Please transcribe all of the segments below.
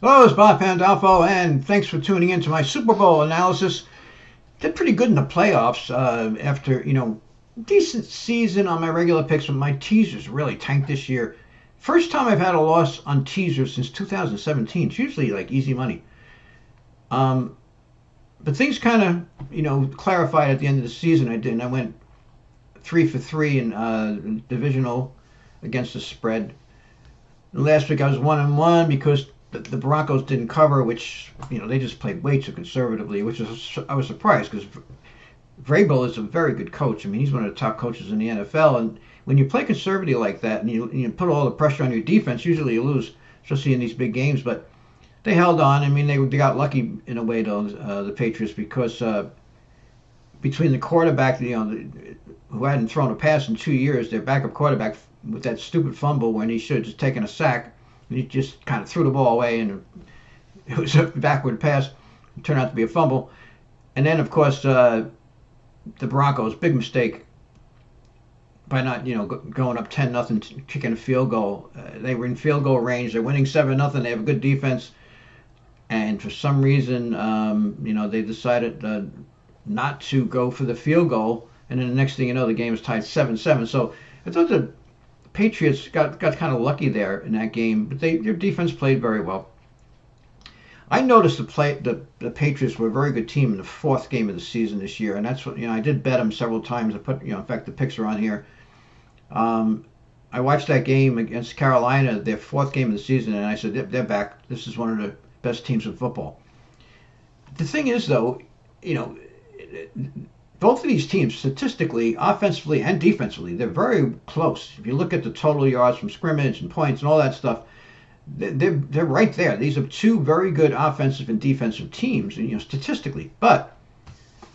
Hello, it's Bob Pandolfo, and thanks for tuning in to my Super Bowl analysis. Did pretty good in the playoffs after, decent season on my regular picks, but my teasers really tanked this year. First time I've had a loss on teasers since 2017. It's usually like easy money. Um, but things kind of, clarified at the end of the season. I did, and I went 3 for 3 in divisional against the spread. Last week I was 1-1 because the Broncos didn't cover, which they just played way too conservatively, which is I was surprised because Vrabel is a very good coach. I mean, he's one of the top coaches in the NFL, and when you play conservative like that and you put all the pressure on your defense, usually you lose, especially in these big games. But they held on. I mean, they got lucky in a way, though, the Patriots, because between the quarterback, who hadn't thrown a pass in 2 years, their backup quarterback with that stupid fumble when he should have just taken a sack, and he just kind of threw the ball away, and it was a backward pass. It turned out to be a fumble. And then, of course, the Broncos, big mistake by not, going up 10-0, kicking a field goal. They were in field goal range. They're winning 7-0. They have a good defense. And for some reason, they decided not to go for the field goal. And then the next thing you know, the game is tied 7-7. So I thought the Patriots got kind of lucky there in that game, but their defense played very well. I noticed the Patriots were a very good team in the fourth game of the season this year, and that's what I did bet them several times. I put in fact the picks are on here. I watched that game against Carolina, their fourth game of the season, and I said they're back. This is one of the best teams in football. The thing is, though, both of these teams, statistically, offensively and defensively, they're very close. If you look at the total yards from scrimmage and points and all that stuff, they're right there. These are two very good offensive and defensive teams, statistically. But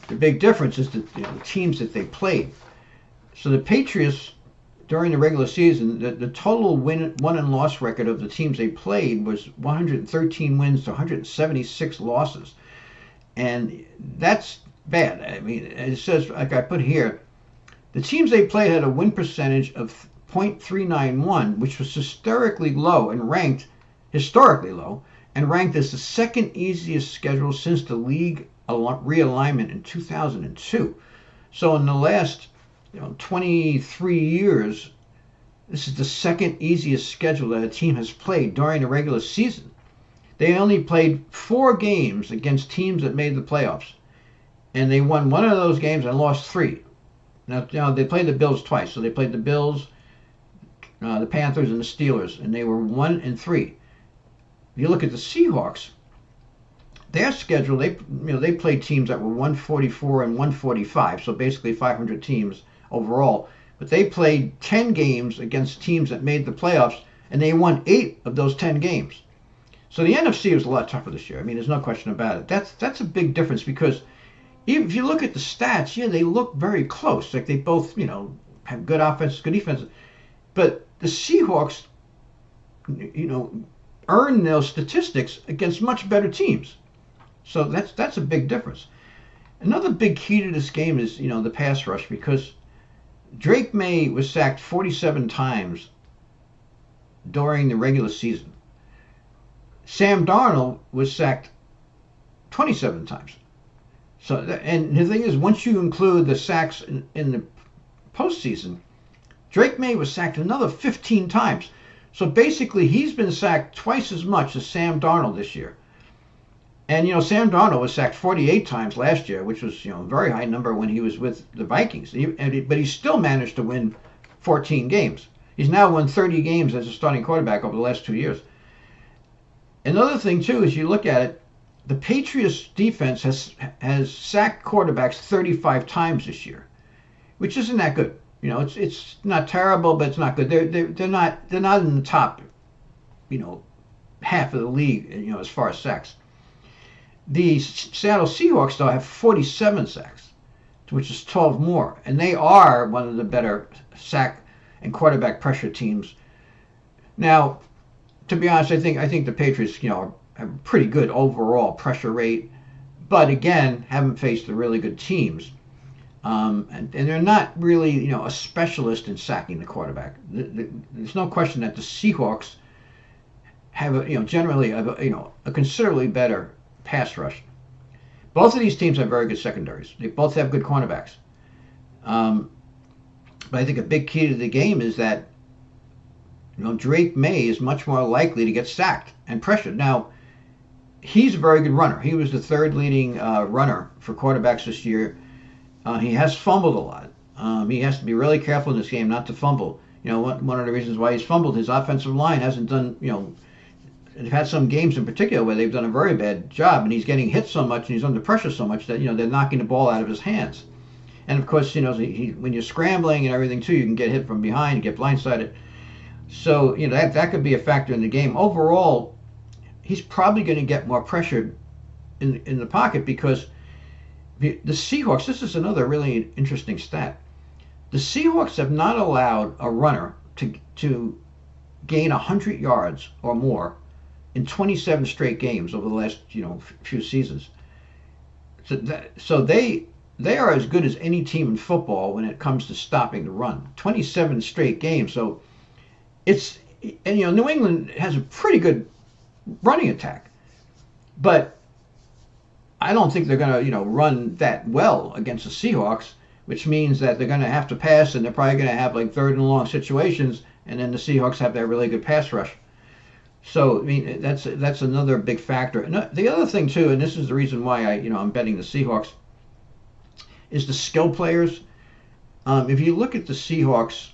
the big difference is the teams that they played. So the Patriots, during the regular season, the total win and loss record of the teams they played was 113 wins to 176 losses, and that's bad. I mean, it says, like I put here, the teams they played had a win percentage of .391, which was historically low and ranked as the second easiest schedule since the league realignment in 2002. So in the last 23 years, this is the second easiest schedule that a team has played during the regular season. They only played 4 games against teams that made the playoffs, and they won one of those games and lost 3. Now they played the Bills twice, so they played the Bills, the Panthers, and the Steelers, and they were 1-3. If you look at the Seahawks, their schedule, they played teams that were 144 and 145, so basically 500 teams overall. But they played 10 games against teams that made the playoffs, and they won 8 of those 10 games. So the NFC was a lot tougher this year. I mean, there's no question about it. That's a big difference because if you look at the stats, they look very close. Like they both, have good offense, good defense. But the Seahawks, earn those statistics against much better teams. So that's a big difference. Another big key to this game is, the pass rush, because Drake May was sacked 47 times during the regular season. Sam Darnold was sacked 27 times. So, and the thing is, once you include the sacks in the postseason, Drake May was sacked another 15 times. So basically, he's been sacked twice as much as Sam Darnold this year. And, Sam Darnold was sacked 48 times last year, which was, a very high number when he was with the Vikings. But he still managed to win 14 games. He's now won 30 games as a starting quarterback over the last 2 years. Another thing, too, is you look at it, the Patriots defense has sacked quarterbacks 35 times this year, which isn't that good. It's not terrible, but it's not good. They're not in the top, half of the league, as far as sacks. The Seattle Seahawks, though, have 47 sacks, which is 12 more, and they are one of the better sack and quarterback pressure teams. Now, to be honest, I think the Patriots, have a pretty good overall pressure rate, but again, haven't faced the really good teams. And they're not really, a specialist in sacking the quarterback. There's no question that the Seahawks have generally a considerably better pass rush. Both of these teams have very good secondaries. They both have good cornerbacks. Um, but I think a big key to the game is that Drake May is much more likely to get sacked and pressured. Now, he's a very good runner. He was the third leading runner for quarterbacks this year. He has fumbled a lot. He has to be really careful in this game not to fumble. One of the reasons why he's fumbled, his offensive line hasn't done, they've had some games in particular where they've done a very bad job, and he's getting hit so much and he's under pressure so much that they're knocking the ball out of his hands. And of course, when you're scrambling and everything too, you can get hit from behind, you get blindsided. So that could be a factor in the game. Overall, he's probably going to get more pressure in the pocket because the Seahawks. This is another really interesting stat. The Seahawks have not allowed a runner to gain 100 yards or more in 27 straight games over the last few seasons. So they are as good as any team in football when it comes to stopping the run. 27 straight games. So New England has a pretty good running attack, but I don't think they're going to run that well against the Seahawks, which means that they're going to have to pass, and they're probably going to have like third and long situations, and then the Seahawks have that really good pass rush. So that's another big factor. And the other thing too, and this is the reason why I'm betting the Seahawks, is the skill players. If you look at the Seahawks,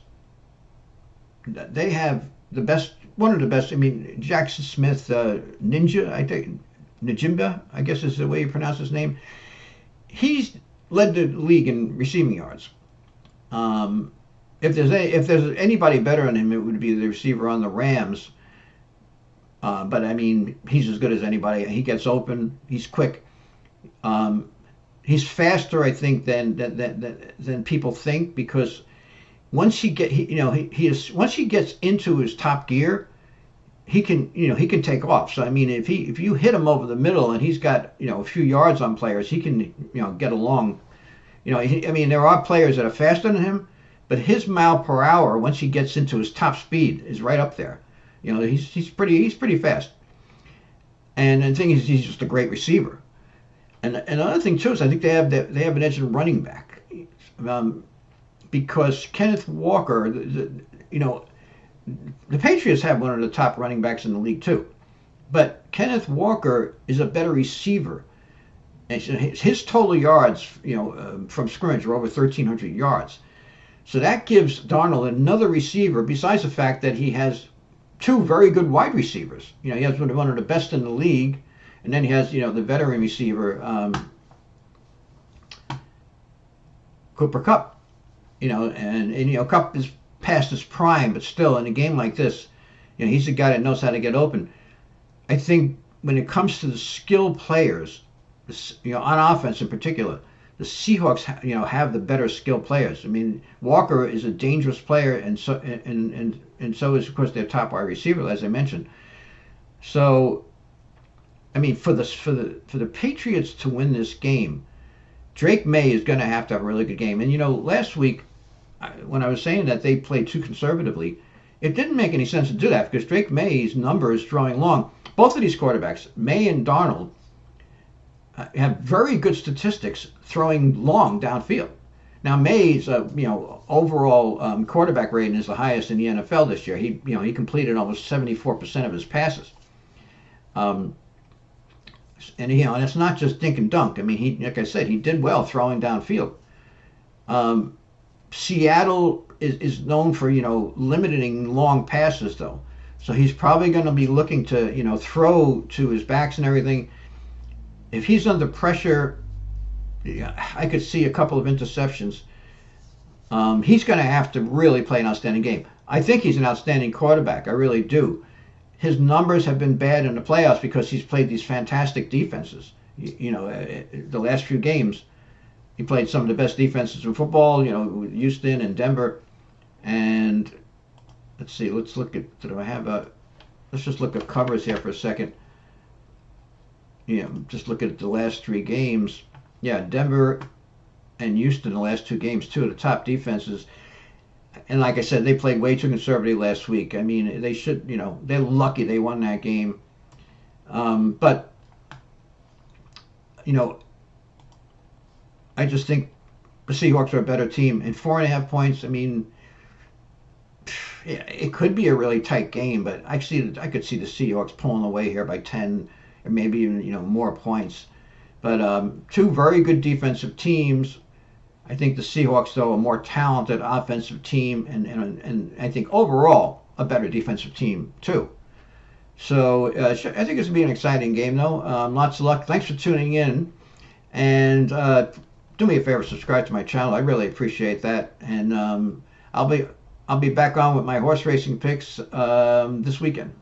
they have one of the best. Jackson Smith, Ninja, I think, Najimba, I guess is the way you pronounce his name. He's led the league in receiving yards. If there's anybody better than him, it would be the receiver on the Rams. But he's as good as anybody. He gets open. He's quick. He's faster, I think, than people think, because once he gets into his top gear, he can take off. So if you hit him over the middle and he's got a few yards on players, he can get along. There are players that are faster than him, but his mile per hour once he gets into his top speed is right up there. He's pretty fast. And the thing is, he's just a great receiver. And another thing too is I think they have an edge in running back, because Kenneth Walker, the Patriots have one of the top running backs in the league too, but Kenneth Walker is a better receiver. And his total yards, from scrimmage are over 1,300 yards. So that gives Darnold another receiver, besides the fact that he has two very good wide receivers. He has one of the best in the league, and then he has the veteran receiver, Cooper Kupp. And Kupp is past his prime, but still in a game like this, he's a guy that knows how to get open. I think when it comes to the skilled players, on offense in particular, the Seahawks have the better skilled players. Walker is a dangerous player, and so is of course their top wide receiver, as I mentioned. So for the Patriots to win this game, Drake May is going to have a really good game. And last week when I was saying that they played too conservatively, it didn't make any sense to do that, because Drake May's numbers throwing long, both of these quarterbacks, May and Darnold, have very good statistics throwing long downfield. Now May's overall quarterback rating is the highest in the NFL this year. He completed almost 74% of his passes. And it's not just dink and dunk. Like I said, he did well throwing downfield. Seattle is known for limiting long passes though, so he's probably going to be looking to throw to his backs and everything. If he's under pressure, I could see a couple of interceptions. He's going to have to really play an outstanding game. I think he's an outstanding quarterback. I really do. His numbers have been bad in the playoffs because he's played these fantastic defenses. The last few games, he played some of the best defenses in football, Houston and Denver. And let's see, let's just look at covers here for a second. Just look at the last three games. Yeah, Denver and Houston, the last two games, two of the top defenses. And like I said, they played way too conservative last week. I mean, they should, they're lucky they won that game. But you know, I just think the Seahawks are a better team. And 4.5 points. I mean, yeah, it could be a really tight game, but I could see the Seahawks pulling away here by 10 or maybe even more points. But two very good defensive teams. I think the Seahawks, though, a more talented offensive team, and I think overall a better defensive team too. So I think it's gonna be an exciting game, though. Lots of luck. Thanks for tuning in, and do me a favor, subscribe to my channel. I really appreciate that, and I'll be back on with my horse racing picks this weekend.